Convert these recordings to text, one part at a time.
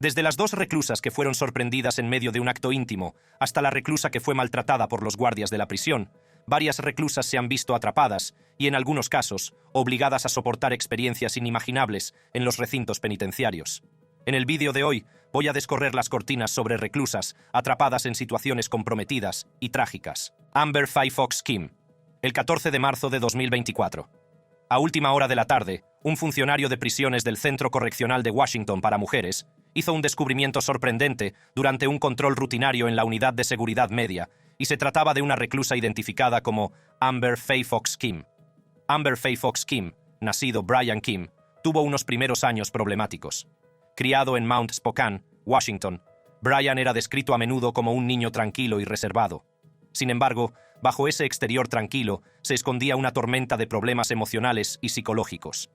Desde las dos reclusas que fueron sorprendidas en medio de un acto íntimo, hasta la reclusa que fue maltratada por los guardias de la prisión, varias reclusas se han visto atrapadas y, en algunos casos, obligadas a soportar experiencias inimaginables en los recintos penitenciarios. En el vídeo de hoy voy a descorrer las cortinas sobre reclusas atrapadas en situaciones comprometidas y trágicas. Amber Faye Fox Kim. El 14 de marzo de 2024. A última hora de la tarde, un funcionario de prisiones del Centro Correccional de Washington para Mujeres hizo un descubrimiento sorprendente durante un control rutinario en la unidad de seguridad media, y se trataba de una reclusa identificada como Amber Faye Fox Kim. Amber Faye Fox Kim, nacido Brian Kim, tuvo unos primeros años problemáticos. Criado en Mount Spokane, Washington, Brian era descrito a menudo como un niño tranquilo y reservado. Sin embargo, bajo ese exterior tranquilo se escondía una tormenta de problemas emocionales y psicológicos.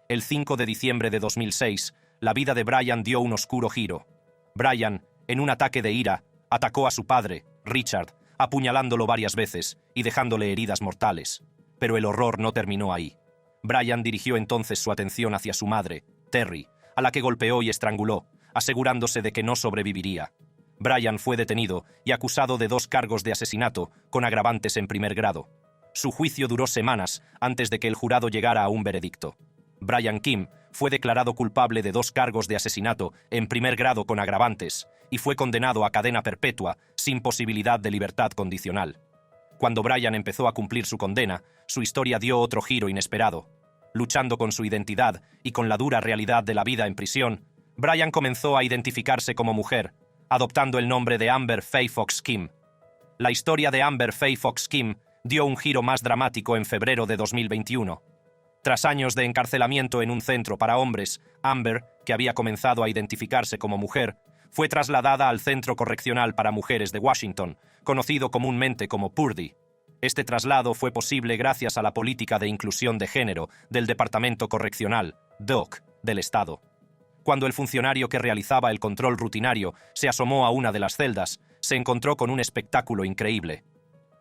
El 5 de diciembre de 2006, la vida de Brian dio un oscuro giro. Brian, en un ataque de ira, atacó a su padre, Richard, apuñalándolo varias veces y dejándole heridas mortales. Pero el horror no terminó ahí. Brian dirigió entonces su atención hacia su madre, Terry, a la que golpeó y estranguló, asegurándose de que no sobreviviría. Brian fue detenido y acusado de 2 cargos de asesinato con agravantes en primer grado. Su juicio duró semanas antes de que el jurado llegara a un veredicto. Brian Kim fue declarado culpable de 2 cargos de asesinato en primer grado con agravantes y fue condenado a cadena perpetua sin posibilidad de libertad condicional. Cuando Brian empezó a cumplir su condena, su historia dio otro giro inesperado. Luchando con su identidad y con la dura realidad de la vida en prisión, Brian comenzó a identificarse como mujer, adoptando el nombre de Amber Faye Fox Kim. La historia de Amber Faye Fox Kim dio un giro más dramático en febrero de 2021. Tras años de encarcelamiento en un centro para hombres, Amber, que había comenzado a identificarse como mujer, fue trasladada al Centro Correccional para Mujeres de Washington, conocido comúnmente como Purdy. Este traslado fue posible gracias a la política de inclusión de género del Departamento Correccional, DOC, del Estado. Cuando el funcionario que realizaba el control rutinario se asomó a una de las celdas, se encontró con un espectáculo increíble.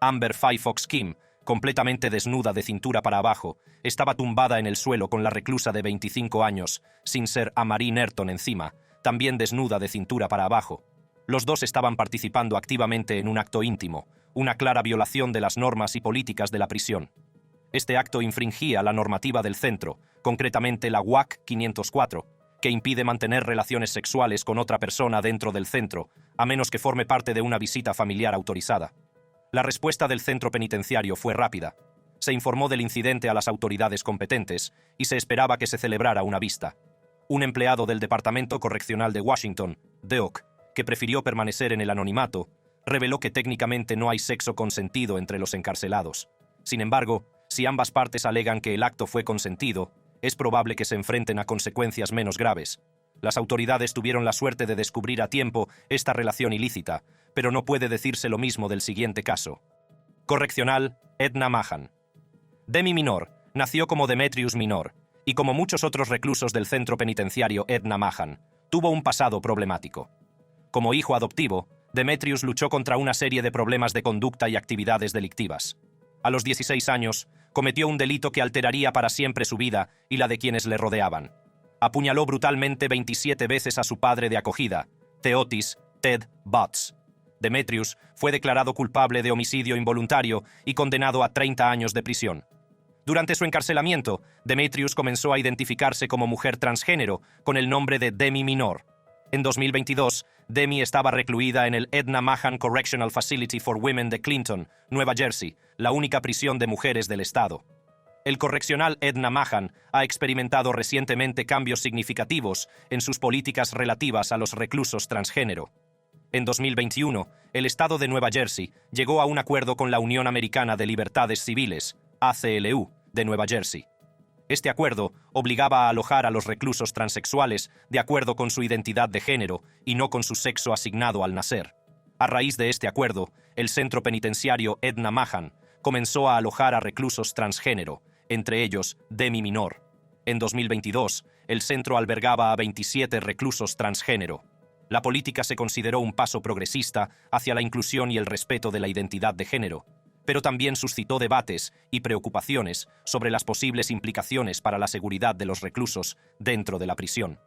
Amber Faye Fox Kim, completamente desnuda de cintura para abajo, estaba tumbada en el suelo con la reclusa de 25 años, sin ser Amari Nerton encima, también desnuda de cintura para abajo. Los dos estaban participando activamente en un acto íntimo, una clara violación de las normas y políticas de la prisión. Este acto infringía la normativa del centro, concretamente la WAC 504, que impide mantener relaciones sexuales con otra persona dentro del centro, a menos que forme parte de una visita familiar autorizada. La respuesta del centro penitenciario fue rápida. Se informó del incidente a las autoridades competentes y se esperaba que se celebrara una vista. Un empleado del Departamento Correccional de Washington, DOC, que prefirió permanecer en el anonimato, reveló que técnicamente no hay sexo consentido entre los encarcelados. Sin embargo, si ambas partes alegan que el acto fue consentido, es probable que se enfrenten a consecuencias menos graves. Las autoridades tuvieron la suerte de descubrir a tiempo esta relación ilícita, pero no puede decirse lo mismo del siguiente caso. Correccional, Edna Mahan. Demi Minor nació como Demetrius Minor, y como muchos otros reclusos del centro penitenciario Edna Mahan, tuvo un pasado problemático. Como hijo adoptivo, Demetrius luchó contra una serie de problemas de conducta y actividades delictivas. A los 16 años, cometió un delito que alteraría para siempre su vida y la de quienes le rodeaban. Apuñaló brutalmente 27 veces a su padre de acogida, Theotis Ted Butts. Demetrius fue declarado culpable de homicidio involuntario y condenado a 30 años de prisión. Durante su encarcelamiento, Demetrius comenzó a identificarse como mujer transgénero con el nombre de Demi Minor. En 2022, Demi estaba recluida en el Edna Mahan Correctional Facility for Women de Clinton, Nueva Jersey, la única prisión de mujeres del estado. El correccional Edna Mahan ha experimentado recientemente cambios significativos en sus políticas relativas a los reclusos transgénero. En 2021, el estado de Nueva Jersey llegó a un acuerdo con la Unión Americana de Libertades Civiles, ACLU, de Nueva Jersey. Este acuerdo obligaba a alojar a los reclusos transexuales de acuerdo con su identidad de género y no con su sexo asignado al nacer. A raíz de este acuerdo, el centro penitenciario Edna Mahan comenzó a alojar a reclusos transgénero, entre ellos Demi Minor. En 2022, el centro albergaba a 27 reclusos transgénero. La política se consideró un paso progresista hacia la inclusión y el respeto de la identidad de género, pero también suscitó debates y preocupaciones sobre las posibles implicaciones para la seguridad de los reclusos dentro de la prisión.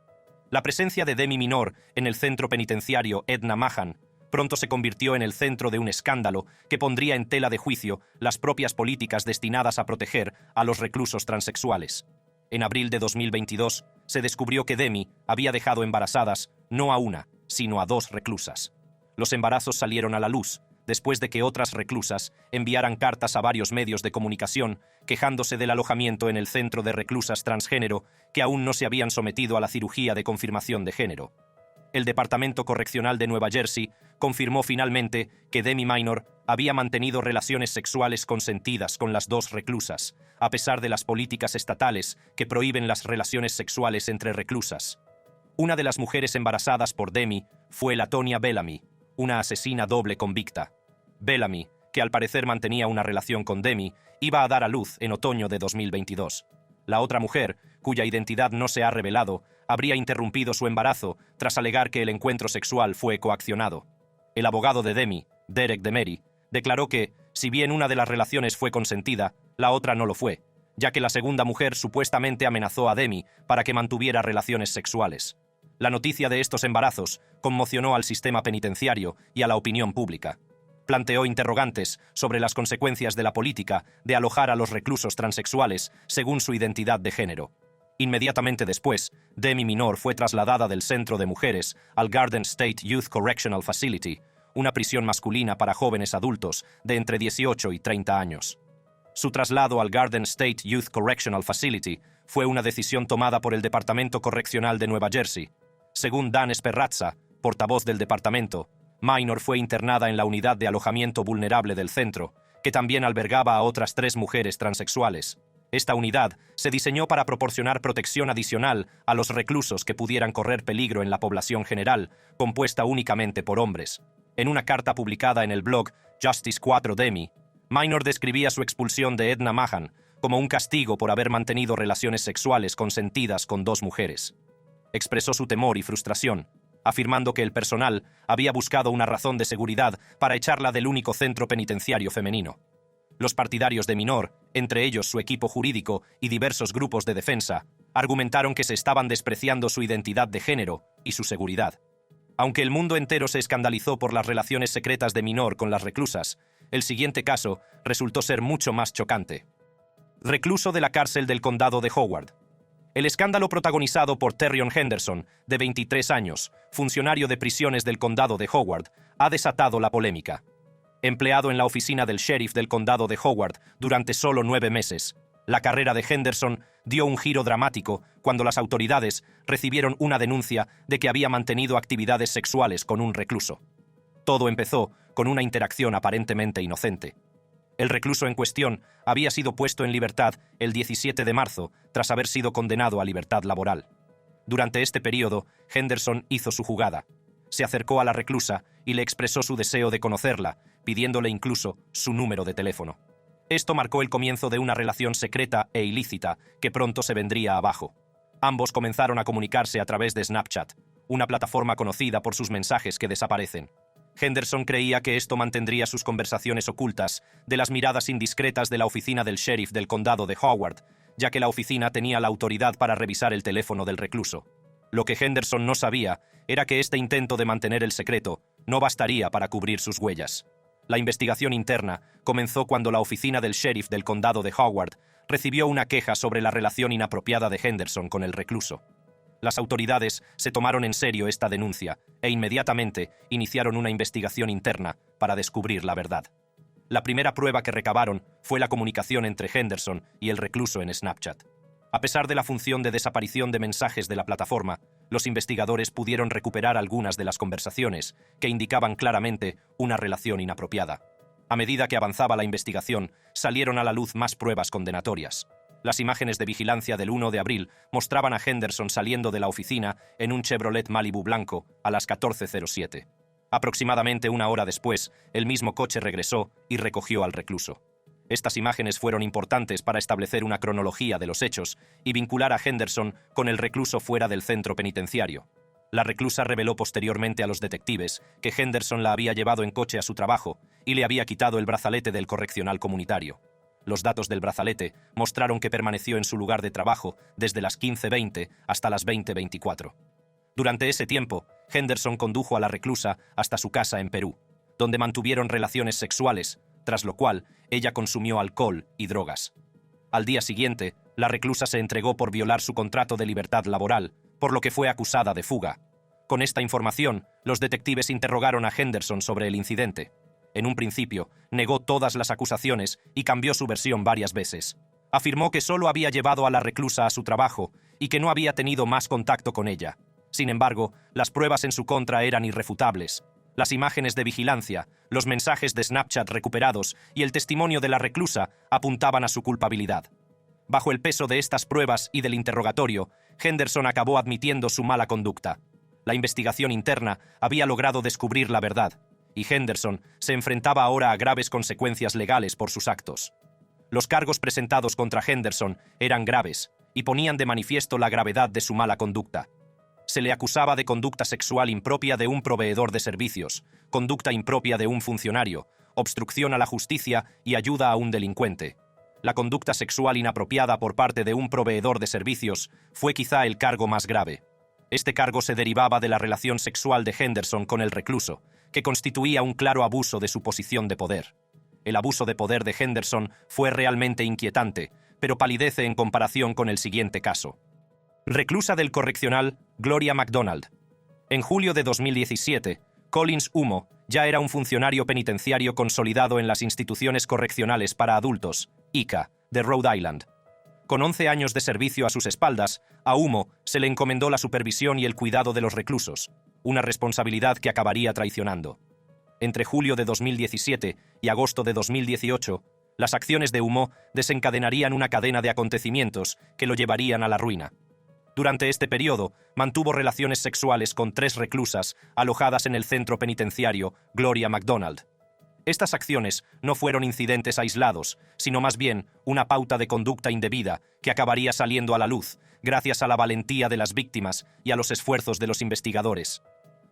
La presencia de Demi Minor en el centro penitenciario Edna Mahan pronto se convirtió en el centro de un escándalo que pondría en tela de juicio las propias políticas destinadas a proteger a los reclusos transexuales. En abril de 2022 se descubrió que Demi había dejado embarazadas no a una, sino a 2 reclusas. Los embarazos salieron a la luz después de que otras reclusas enviaran cartas a varios medios de comunicación quejándose del alojamiento en el centro de reclusas transgénero que aún no se habían sometido a la cirugía de confirmación de género. El Departamento Correccional de Nueva Jersey confirmó finalmente que Demi Minor había mantenido relaciones sexuales consentidas con las 2 reclusas, a pesar de las políticas estatales que prohíben las relaciones sexuales entre reclusas. Una de las mujeres embarazadas por Demi fue Latonia Bellamy, una asesina doble convicta. Bellamy, que al parecer mantenía una relación con Demi, iba a dar a luz en otoño de 2022. La otra mujer, cuya identidad no se ha revelado, habría interrumpido su embarazo tras alegar que el encuentro sexual fue coaccionado. El abogado de Demi, Derek Demery, declaró que, si bien una de las relaciones fue consentida, la otra no lo fue, ya que la segunda mujer supuestamente amenazó a Demi para que mantuviera relaciones sexuales. La noticia de estos embarazos conmocionó al sistema penitenciario y a la opinión pública. Planteó interrogantes sobre las consecuencias de la política de alojar a los reclusos transexuales según su identidad de género. Inmediatamente después, Demi Minor fue trasladada del centro de mujeres al Garden State Youth Correctional Facility, una prisión masculina para jóvenes adultos de entre 18 y 30 años. Su traslado al Garden State Youth Correctional Facility fue una decisión tomada por el Departamento Correccional de Nueva Jersey. Según Dan Sperrazza, portavoz del departamento, Minor fue internada en la unidad de alojamiento vulnerable del centro, que también albergaba a otras 3 mujeres transexuales. Esta unidad se diseñó para proporcionar protección adicional a los reclusos que pudieran correr peligro en la población general, compuesta únicamente por hombres. En una carta publicada en el blog Justice 4 Demi, Minor describía su expulsión de Edna Mahan como un castigo por haber mantenido relaciones sexuales consentidas con 2 mujeres. Expresó su temor y frustración, afirmando que el personal había buscado una razón de seguridad para echarla del único centro penitenciario femenino. Los partidarios de Minor, entre ellos su equipo jurídico y diversos grupos de defensa, argumentaron que se estaban despreciando su identidad de género y su seguridad. Aunque el mundo entero se escandalizó por las relaciones secretas de Minor con las reclusas, el siguiente caso resultó ser mucho más chocante. Recluso de la cárcel del condado de Howard. El escándalo protagonizado por Terrion Henderson, de 23 años, funcionario de prisiones del condado de Howard, ha desatado la polémica. Empleado en la oficina del sheriff del condado de Howard durante solo 9 meses, la carrera de Henderson dio un giro dramático cuando las autoridades recibieron una denuncia de que había mantenido actividades sexuales con un recluso. Todo empezó con una interacción aparentemente inocente. El recluso en cuestión había sido puesto en libertad el 17 de marzo tras haber sido condenado a libertad laboral. Durante este periodo, Henderson hizo su jugada. Se acercó a la reclusa y le expresó su deseo de conocerla, pidiéndole incluso su número de teléfono. Esto marcó el comienzo de una relación secreta e ilícita que pronto se vendría abajo. Ambos comenzaron a comunicarse a través de Snapchat, una plataforma conocida por sus mensajes que desaparecen. Henderson creía que esto mantendría sus conversaciones ocultas de las miradas indiscretas de la oficina del sheriff del condado de Howard, ya que la oficina tenía la autoridad para revisar el teléfono del recluso. Lo que Henderson no sabía era que este intento de mantener el secreto no bastaría para cubrir sus huellas. La investigación interna comenzó cuando la oficina del sheriff del condado de Howard recibió una queja sobre la relación inapropiada de Henderson con el recluso. Las autoridades se tomaron en serio esta denuncia e inmediatamente iniciaron una investigación interna para descubrir la verdad. La primera prueba que recabaron fue la comunicación entre Henderson y el recluso en Snapchat. A pesar de la función de desaparición de mensajes de la plataforma, los investigadores pudieron recuperar algunas de las conversaciones que indicaban claramente una relación inapropiada. A medida que avanzaba la investigación, salieron a la luz más pruebas condenatorias. Las imágenes de vigilancia del 1 de abril mostraban a Henderson saliendo de la oficina en un Chevrolet Malibu blanco a las 14:07. Aproximadamente una hora después, el mismo coche regresó y recogió al recluso. Estas imágenes fueron importantes para establecer una cronología de los hechos y vincular a Henderson con el recluso fuera del centro penitenciario. La reclusa reveló posteriormente a los detectives que Henderson la había llevado en coche a su trabajo y le había quitado el brazalete del correccional comunitario. Los datos del brazalete mostraron que permaneció en su lugar de trabajo desde las 15:20 hasta las 20:24. Durante ese tiempo, Henderson condujo a la reclusa hasta su casa en Perú, donde mantuvieron relaciones sexuales, tras lo cual ella consumió alcohol y drogas. Al día siguiente, la reclusa se entregó por violar su contrato de libertad laboral, por lo que fue acusada de fuga. Con esta información, los detectives interrogaron a Henderson sobre el incidente. En un principio, negó todas las acusaciones y cambió su versión varias veces. Afirmó que solo había llevado a la reclusa a su trabajo y que no había tenido más contacto con ella. Sin embargo, las pruebas en su contra eran irrefutables. Las imágenes de vigilancia, los mensajes de Snapchat recuperados y el testimonio de la reclusa apuntaban a su culpabilidad. Bajo el peso de estas pruebas y del interrogatorio, Henderson acabó admitiendo su mala conducta. La investigación interna había logrado descubrir la verdad, y Henderson se enfrentaba ahora a graves consecuencias legales por sus actos. Los cargos presentados contra Henderson eran graves y ponían de manifiesto la gravedad de su mala conducta. Se le acusaba de conducta sexual impropia de un proveedor de servicios, conducta impropia de un funcionario, obstrucción a la justicia y ayuda a un delincuente. La conducta sexual inapropiada por parte de un proveedor de servicios fue quizá el cargo más grave. Este cargo se derivaba de la relación sexual de Henderson con el recluso, que constituía un claro abuso de su posición de poder. El abuso de poder de Henderson fue realmente inquietante, pero palidece en comparación con el siguiente caso. Reclusa del correccional Gloria MacDonald. En julio de 2017, Collins Humo ya era un funcionario penitenciario consolidado en las instituciones correccionales para adultos, ICA, de Rhode Island. Con 11 años de servicio a sus espaldas, a Humo se le encomendó la supervisión y el cuidado de los reclusos, una responsabilidad que acabaría traicionando. Entre julio de 2017 y agosto de 2018, las acciones de Humo desencadenarían una cadena de acontecimientos que lo llevarían a la ruina. Durante este periodo, mantuvo relaciones sexuales con 3 reclusas alojadas en el centro penitenciario Gloria MacDonald. Estas acciones no fueron incidentes aislados, sino más bien una pauta de conducta indebida que acabaría saliendo a la luz gracias a la valentía de las víctimas y a los esfuerzos de los investigadores.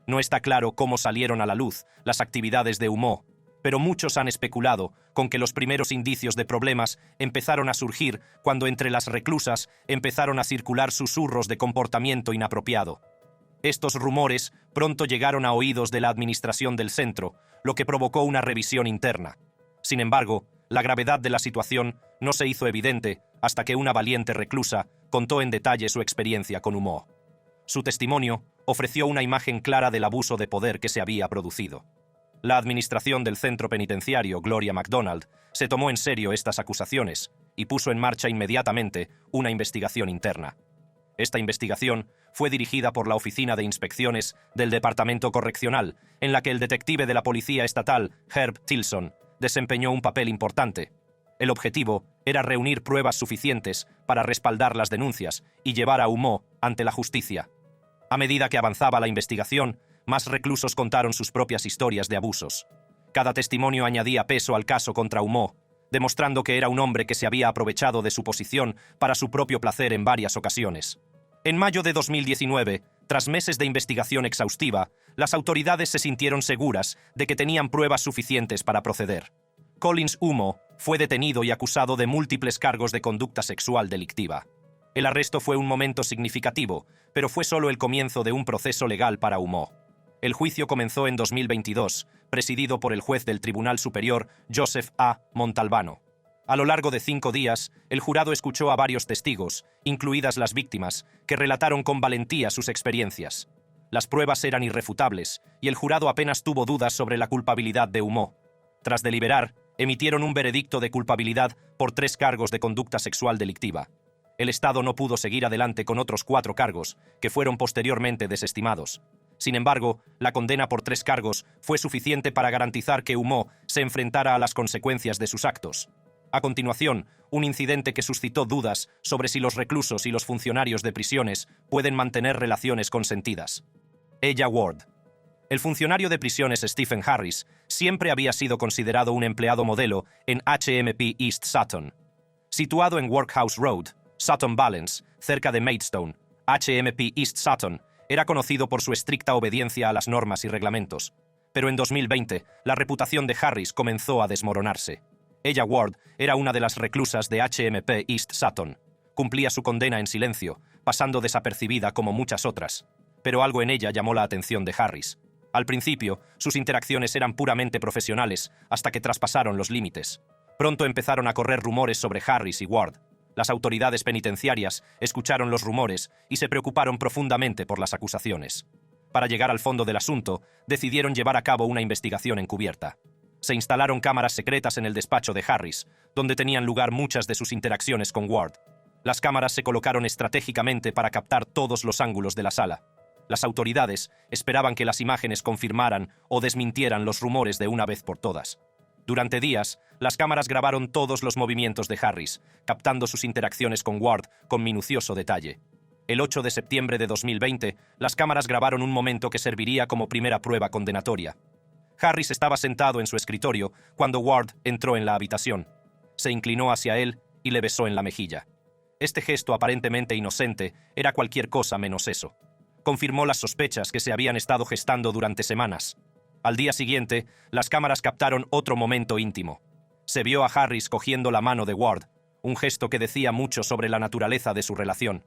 No está claro cómo salieron a la luz las actividades de Humo, pero muchos han especulado con que los primeros indicios de problemas empezaron a surgir cuando entre las reclusas empezaron a circular susurros de comportamiento inapropiado. Estos rumores pronto llegaron a oídos de la administración del centro, lo que provocó una revisión interna. Sin embargo, la gravedad de la situación no se hizo evidente hasta que una valiente reclusa contó en detalle su experiencia con Humo. Su testimonio ofreció una imagen clara del abuso de poder que se había producido. La administración del centro penitenciario Gloria MacDonald se tomó en serio estas acusaciones y puso en marcha inmediatamente una investigación interna. Esta investigación fue dirigida por la Oficina de Inspecciones del Departamento Correccional, en la que el detective de la Policía Estatal, Herb Tilson, desempeñó un papel importante. El objetivo era reunir pruebas suficientes para respaldar las denuncias y llevar a Humo ante la justicia. A medida que avanzaba la investigación, más reclusos contaron sus propias historias de abusos. Cada testimonio añadía peso al caso contra Humo, demostrando que era un hombre que se había aprovechado de su posición para su propio placer en varias ocasiones. En mayo de 2019, tras meses de investigación exhaustiva, las autoridades se sintieron seguras de que tenían pruebas suficientes para proceder. Collins Humo fue detenido y acusado de múltiples cargos de conducta sexual delictiva. El arresto fue un momento significativo, pero fue solo el comienzo de un proceso legal para Humo. El juicio comenzó en 2022, presidido por el juez del Tribunal Superior Joseph A. Montalbano. A lo largo de 5 días, el jurado escuchó a varios testigos, incluidas las víctimas, que relataron con valentía sus experiencias. Las pruebas eran irrefutables, y el jurado apenas tuvo dudas sobre la culpabilidad de Humo. Tras deliberar, emitieron un veredicto de culpabilidad por 3 cargos de conducta sexual delictiva. El Estado no pudo seguir adelante con otros 4 cargos, que fueron posteriormente desestimados. Sin embargo, la condena por 3 cargos fue suficiente para garantizar que Humo se enfrentara a las consecuencias de sus actos. A continuación, un incidente que suscitó dudas sobre si los reclusos y los funcionarios de prisiones pueden mantener relaciones consentidas. Ella Ward. El funcionario de prisiones Stephen Harris siempre había sido considerado un empleado modelo en HMP East Sutton. Situado en Workhouse Road, Sutton Valence, cerca de Maidstone, HMP East Sutton era conocido por su estricta obediencia a las normas y reglamentos. Pero en 2020, la reputación de Harris comenzó a desmoronarse. Ella Ward era una de las reclusas de HMP East Sutton. Cumplía su condena en silencio, pasando desapercibida como muchas otras. pero algo en ella llamó la atención de Harris. Al principio, sus interacciones eran puramente profesionales, hasta que traspasaron los límites. Pronto empezaron a correr rumores sobre Harris y Ward. Las autoridades penitenciarias escucharon los rumores y se preocuparon profundamente por las acusaciones. Para llegar al fondo del asunto, decidieron llevar a cabo una investigación encubierta. Se instalaron cámaras secretas en el despacho de Harris, donde tenían lugar muchas de sus interacciones con Ward. Las cámaras se colocaron estratégicamente para captar todos los ángulos de la sala. Las autoridades esperaban que las imágenes confirmaran o desmintieran los rumores de una vez por todas. Durante días, las cámaras grabaron todos los movimientos de Harris, captando sus interacciones con Ward con minucioso detalle. El 8 de septiembre de 2020, las cámaras grabaron un momento que serviría como primera prueba condenatoria. Harris estaba sentado en su escritorio cuando Ward entró en la habitación. Se inclinó hacia él y le besó en la mejilla. Este gesto aparentemente inocente era cualquier cosa menos eso. Confirmó las sospechas que se habían estado gestando durante semanas. Al día siguiente, las cámaras captaron otro momento íntimo. Se vio a Harris cogiendo la mano de Ward, un gesto que decía mucho sobre la naturaleza de su relación.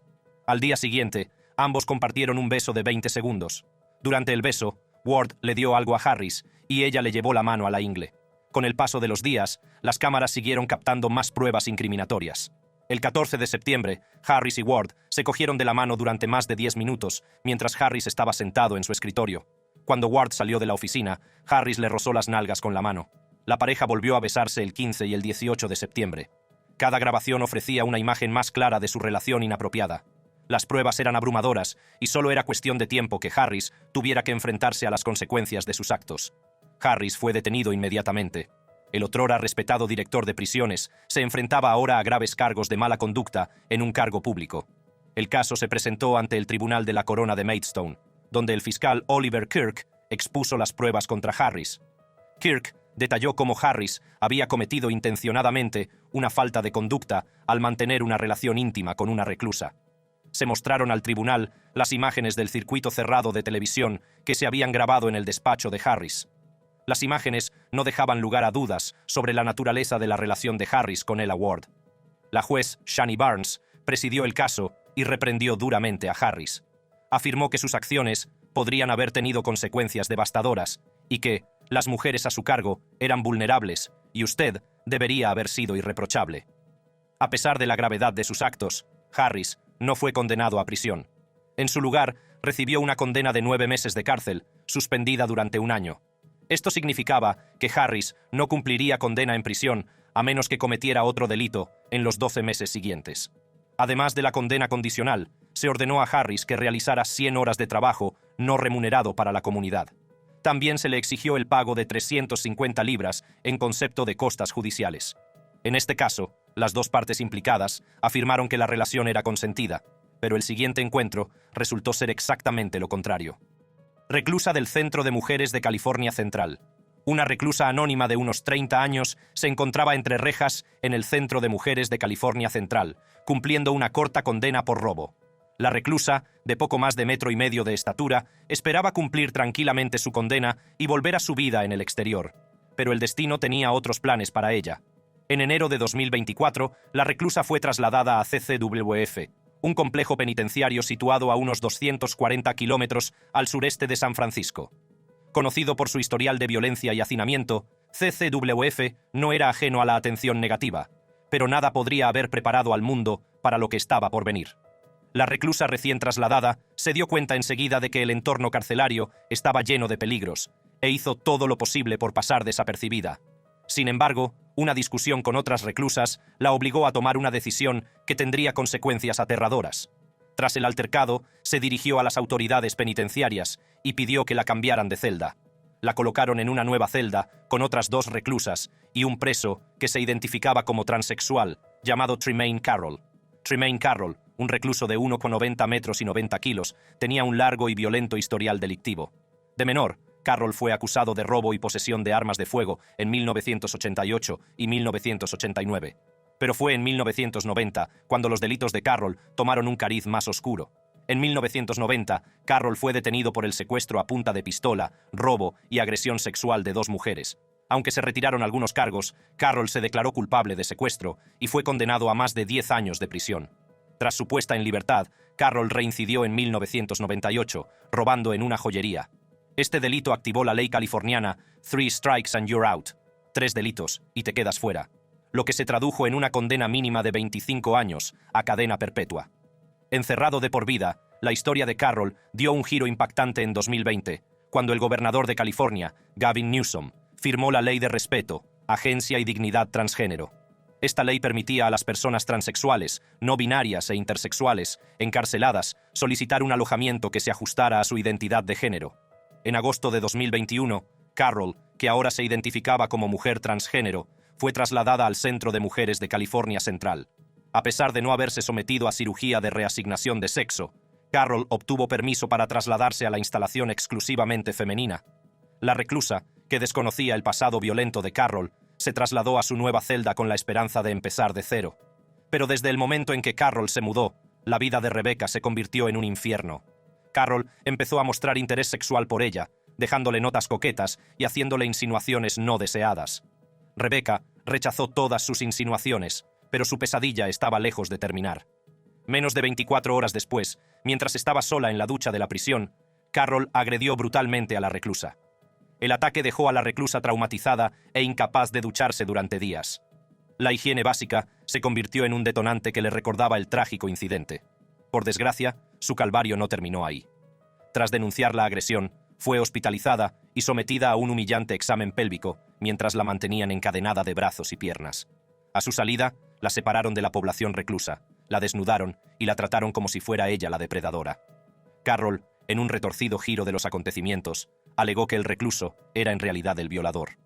Al día siguiente, ambos compartieron un beso de 20 segundos. Durante el beso, Ward le dio algo a Harris y ella le llevó la mano a la ingle. Con el paso de los días, las cámaras siguieron captando más pruebas incriminatorias. El 14 de septiembre, Harris y Ward se cogieron de la mano durante más de 10 minutos, mientras Harris estaba sentado en su escritorio. Cuando Ward salió de la oficina, Harris le rozó las nalgas con la mano. La pareja volvió a besarse el 15 y el 18 de septiembre. Cada grabación ofrecía una imagen más clara de su relación inapropiada. Las pruebas eran abrumadoras y solo era cuestión de tiempo que Harris tuviera que enfrentarse a las consecuencias de sus actos. Harris fue detenido inmediatamente. El otrora respetado director de prisiones se enfrentaba ahora a graves cargos de mala conducta en un cargo público. El caso se presentó ante el Tribunal de la Corona de Maidstone, donde el fiscal Oliver Kirk expuso las pruebas contra Harris. Kirk detalló cómo Harris había cometido intencionadamente una falta de conducta al mantener una relación íntima con una reclusa. Se mostraron al tribunal las imágenes del circuito cerrado de televisión que se habían grabado en el despacho de Harris. Las imágenes no dejaban lugar a dudas sobre la naturaleza de la relación de Harris con Ella Ward. La juez Shani Barnes presidió el caso y reprendió duramente a Harris. Afirmó que sus acciones podrían haber tenido consecuencias devastadoras y que las mujeres a su cargo eran vulnerables y usted debería haber sido irreprochable. A pesar de la gravedad de sus actos, Harris no fue condenado a prisión. En su lugar, recibió una condena de 9 meses de cárcel, suspendida durante un año. Esto significaba que Harris no cumpliría condena en prisión a menos que cometiera otro delito en los 12 meses siguientes. Además de la condena condicional, se ordenó a Harris que realizara 100 horas de trabajo no remunerado para la comunidad. También se le exigió el pago de 350 libras en concepto de costas judiciales. En este caso, las dos partes implicadas afirmaron que la relación era consentida, pero el siguiente encuentro resultó ser exactamente lo contrario. Reclusa del Centro de Mujeres de California Central. Una reclusa anónima de unos 30 años se encontraba entre rejas en el Centro de Mujeres de California Central, cumpliendo una corta condena por robo. La reclusa, de poco más de 1,5 metros de estatura, esperaba cumplir tranquilamente su condena y volver a su vida en el exterior. Pero el destino tenía otros planes para ella. En enero de 2024, la reclusa fue trasladada a CCWF, un complejo penitenciario situado a unos 240 kilómetros al sureste de San Francisco. Conocido por su historial de violencia y hacinamiento, CCWF no era ajeno a la atención negativa, pero nada podría haber preparado al mundo para lo que estaba por venir. La reclusa recién trasladada se dio cuenta enseguida de que el entorno carcelario estaba lleno de peligros, e hizo todo lo posible por pasar desapercibida. Sin embargo, una discusión con otras reclusas la obligó a tomar una decisión que tendría consecuencias aterradoras. Tras el altercado, se dirigió a las autoridades penitenciarias y pidió que la cambiaran de celda. La colocaron en una nueva celda con otras 2 reclusas y un preso que se identificaba como transexual, llamado Tremaine Carroll. Tremaine Carroll, un recluso de 1,90 metros y 90 kilos, tenía un largo y violento historial delictivo. De menor, Carroll fue acusado de robo y posesión de armas de fuego en 1988 y 1989. Pero fue en 1990 cuando los delitos de Carroll tomaron un cariz más oscuro. En 1990, Carroll fue detenido por el secuestro a punta de pistola, robo y agresión sexual de 2 mujeres. Aunque se retiraron algunos cargos, Carroll se declaró culpable de secuestro y fue condenado a más de 10 años de prisión. Tras su puesta en libertad, Carroll reincidió en 1998, robando en una joyería. Este delito activó la ley californiana 3 strikes and you're out, 3 delitos y te quedas fuera, lo que se tradujo en una condena mínima de 25 años a cadena perpetua. Encerrado de por vida, la historia de Carroll dio un giro impactante en 2020, cuando el gobernador de California, Gavin Newsom, firmó la Ley de Respeto, Agencia y Dignidad Transgénero. Esta ley permitía a las personas transexuales, no binarias e intersexuales, encarceladas, solicitar un alojamiento que se ajustara a su identidad de género. En agosto de 2021, Carroll, que ahora se identificaba como mujer transgénero, fue trasladada al Centro de Mujeres de California Central. A pesar de no haberse sometido a cirugía de reasignación de sexo, Carroll obtuvo permiso para trasladarse a la instalación exclusivamente femenina. La reclusa, que desconocía el pasado violento de Carroll, se trasladó a su nueva celda con la esperanza de empezar de cero. Pero desde el momento en que Carroll se mudó, la vida de Rebecca se convirtió en un infierno. Carroll empezó a mostrar interés sexual por ella, dejándole notas coquetas y haciéndole insinuaciones no deseadas. Rebecca rechazó todas sus insinuaciones, pero su pesadilla estaba lejos de terminar. Menos de 24 horas después, mientras estaba sola en la ducha de la prisión, Carroll agredió brutalmente a la reclusa. El ataque dejó a la reclusa traumatizada e incapaz de ducharse durante días. La higiene básica se convirtió en un detonante que le recordaba el trágico incidente. Por desgracia, su calvario no terminó ahí. Tras denunciar la agresión, fue hospitalizada y sometida a un humillante examen pélvico mientras la mantenían encadenada de brazos y piernas. A su salida, la separaron de la población reclusa, la desnudaron y la trataron como si fuera ella la depredadora. Carroll, en un retorcido giro de los acontecimientos, alegó que el recluso era en realidad el violador.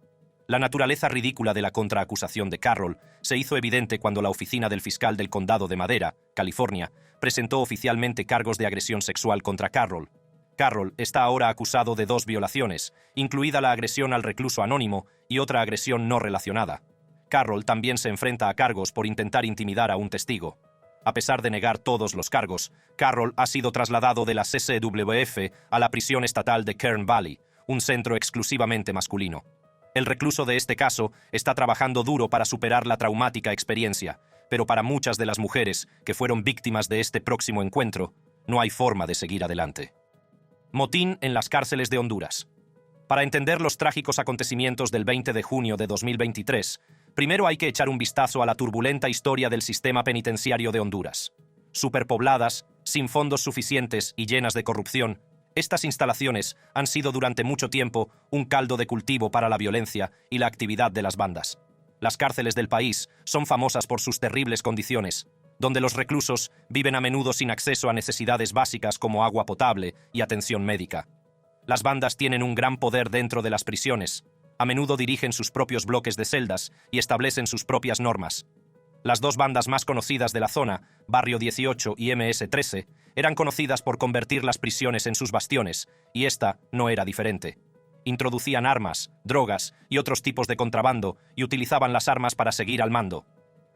La naturaleza ridícula de la contraacusación de Carroll se hizo evidente cuando la oficina del fiscal del condado de Madera, California, presentó oficialmente cargos de agresión sexual contra Carroll. Carroll está ahora acusado de 2 violaciones, incluida la agresión al recluso anónimo y otra agresión no relacionada. Carroll también se enfrenta a cargos por intentar intimidar a un testigo. A pesar de negar todos los cargos, Carroll ha sido trasladado de la CCWF a la prisión estatal de Kern Valley, un centro exclusivamente masculino. El recluso de este caso está trabajando duro para superar la traumática experiencia, pero para muchas de las mujeres que fueron víctimas de este próximo encuentro, no hay forma de seguir adelante. Motín en las cárceles de Honduras. Para entender los trágicos acontecimientos del 20 de junio de 2023, primero hay que echar un vistazo a la turbulenta historia del sistema penitenciario de Honduras. Superpobladas, sin fondos suficientes y llenas de corrupción, estas instalaciones han sido durante mucho tiempo un caldo de cultivo para la violencia y la actividad de las bandas. Las cárceles del país son famosas por sus terribles condiciones, donde los reclusos viven a menudo sin acceso a necesidades básicas como agua potable y atención médica. Las bandas tienen un gran poder dentro de las prisiones. A menudo dirigen sus propios bloques de celdas y establecen sus propias normas. Las 2 bandas más conocidas de la zona, Barrio 18 y MS-13, eran conocidas por convertir las prisiones en sus bastiones, y esta no era diferente. Introducían armas, drogas y otros tipos de contrabando y utilizaban las armas para seguir al mando.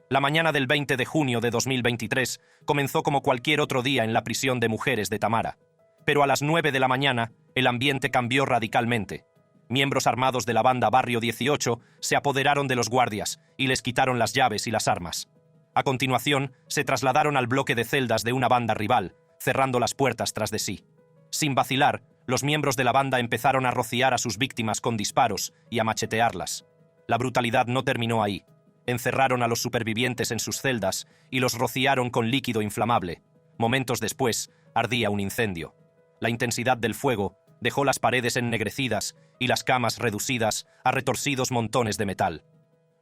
La mañana del 20 de junio de 2023 comenzó como cualquier otro día en la prisión de mujeres de Tamara. Pero a las 9 de la mañana, el ambiente cambió radicalmente. Miembros armados de la banda Barrio 18 se apoderaron de los guardias y les quitaron las llaves y las armas. A continuación, se trasladaron al bloque de celdas de una banda rival, cerrando las puertas tras de sí. Sin vacilar, los miembros de la banda empezaron a rociar a sus víctimas con disparos y a machetearlas. La brutalidad no terminó ahí. Encerraron a los supervivientes en sus celdas y los rociaron con líquido inflamable. Momentos después, ardía un incendio. La intensidad del fuego dejó las paredes ennegrecidas y las camas reducidas a retorcidos montones de metal.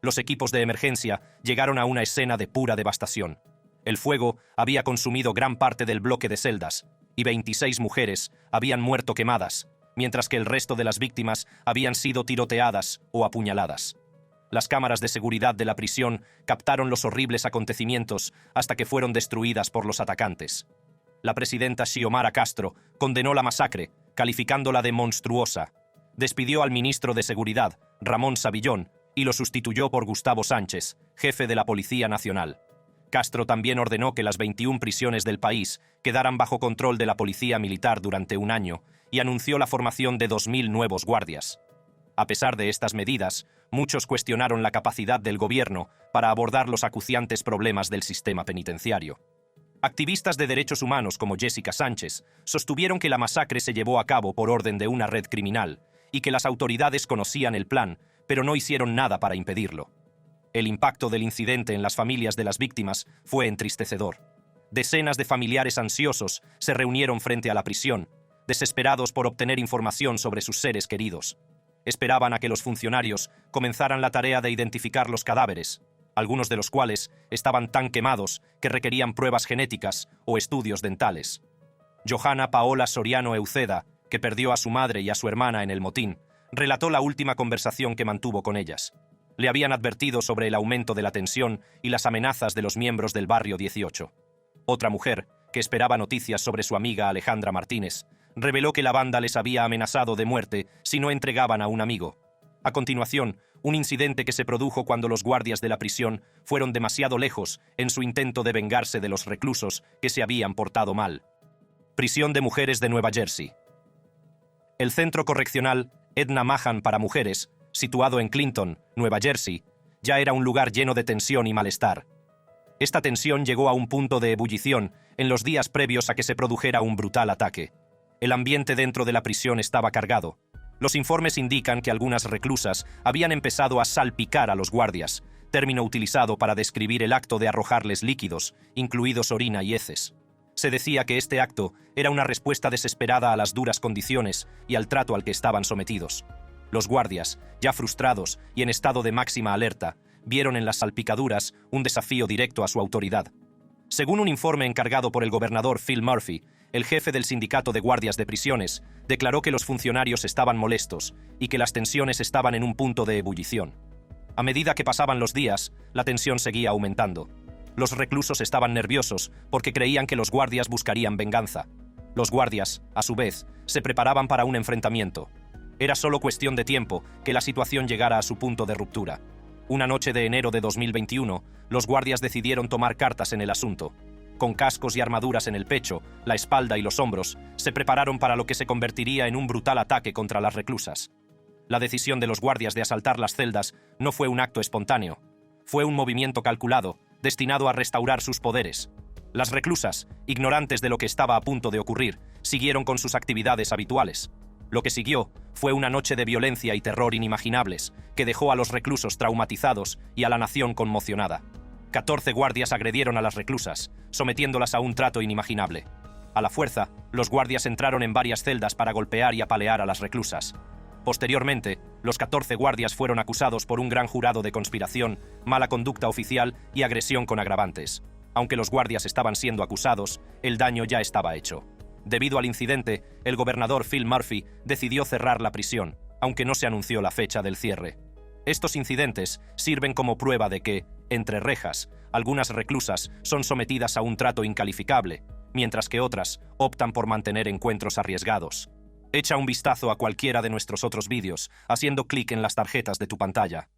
Los equipos de emergencia llegaron a una escena de pura devastación. El fuego había consumido gran parte del bloque de celdas, y 26 mujeres habían muerto quemadas, mientras que el resto de las víctimas habían sido tiroteadas o apuñaladas. Las cámaras de seguridad de la prisión captaron los horribles acontecimientos hasta que fueron destruidas por los atacantes. La presidenta Xiomara Castro condenó la masacre, calificándola de monstruosa. Despidió al ministro de Seguridad, Ramón Savillón, y lo sustituyó por Gustavo Sánchez, jefe de la Policía Nacional. Castro también ordenó que las 21 prisiones del país quedaran bajo control de la policía militar durante un año y anunció la formación de 2.000 nuevos guardias. A pesar de estas medidas, muchos cuestionaron la capacidad del gobierno para abordar los acuciantes problemas del sistema penitenciario. Activistas de derechos humanos como Jessica Sánchez sostuvieron que la masacre se llevó a cabo por orden de una red criminal y que las autoridades conocían el plan, pero no hicieron nada para impedirlo. El impacto del incidente en las familias de las víctimas fue entristecedor. Decenas de familiares ansiosos se reunieron frente a la prisión, desesperados por obtener información sobre sus seres queridos. Esperaban a que los funcionarios comenzaran la tarea de identificar los cadáveres, algunos de los cuales estaban tan quemados que requerían pruebas genéticas o estudios dentales. Johanna Paola Soriano Euceda, que perdió a su madre y a su hermana en el motín, relató la última conversación que mantuvo con ellas. Le habían advertido sobre el aumento de la tensión y las amenazas de los miembros del Barrio 18. Otra mujer, que esperaba noticias sobre su amiga Alejandra Martínez, reveló que la banda les había amenazado de muerte si no entregaban a un amigo. A continuación, un incidente que se produjo cuando los guardias de la prisión fueron demasiado lejos en su intento de vengarse de los reclusos que se habían portado mal. Prisión de mujeres de Nueva Jersey. El centro correccional Edna Mahan para mujeres, situado en Clinton, Nueva Jersey, ya era un lugar lleno de tensión y malestar. Esta tensión llegó a un punto de ebullición en los días previos a que se produjera un brutal ataque. El ambiente dentro de la prisión estaba cargado. Los informes indican que algunas reclusas habían empezado a salpicar a los guardias, término utilizado para describir el acto de arrojarles líquidos, incluidos orina y heces. Se decía que este acto era una respuesta desesperada a las duras condiciones y al trato al que estaban sometidos. Los guardias, ya frustrados y en estado de máxima alerta, vieron en las salpicaduras un desafío directo a su autoridad. Según un informe encargado por el gobernador Phil Murphy, el jefe del sindicato de guardias de prisiones declaró que los funcionarios estaban molestos y que las tensiones estaban en un punto de ebullición. A medida que pasaban los días, la tensión seguía aumentando. Los reclusos estaban nerviosos porque creían que los guardias buscarían venganza. Los guardias, a su vez, se preparaban para un enfrentamiento. Era solo cuestión de tiempo que la situación llegara a su punto de ruptura. Una noche de enero de 2021, los guardias decidieron tomar cartas en el asunto. Con cascos y armaduras en el pecho, la espalda y los hombros, se prepararon para lo que se convertiría en un brutal ataque contra las reclusas. La decisión de los guardias de asaltar las celdas no fue un acto espontáneo. Fue un movimiento calculado, destinado a restaurar sus poderes. Las reclusas, ignorantes de lo que estaba a punto de ocurrir, siguieron con sus actividades habituales. Lo que siguió fue una noche de violencia y terror inimaginables, que dejó a los reclusos traumatizados y a la nación conmocionada. 14 guardias agredieron a las reclusas, sometiéndolas a un trato inimaginable. A la fuerza, los guardias entraron en varias celdas para golpear y apalear a las reclusas. Posteriormente, los 14 guardias fueron acusados por un gran jurado de conspiración, mala conducta oficial y agresión con agravantes. Aunque los guardias estaban siendo acusados, el daño ya estaba hecho. Debido al incidente, el gobernador Phil Murphy decidió cerrar la prisión, aunque no se anunció la fecha del cierre. Estos incidentes sirven como prueba de que, entre rejas, algunas reclusas son sometidas a un trato incalificable, mientras que otras optan por mantener encuentros arriesgados. Echa un vistazo a cualquiera de nuestros otros vídeos haciendo clic en las tarjetas de tu pantalla.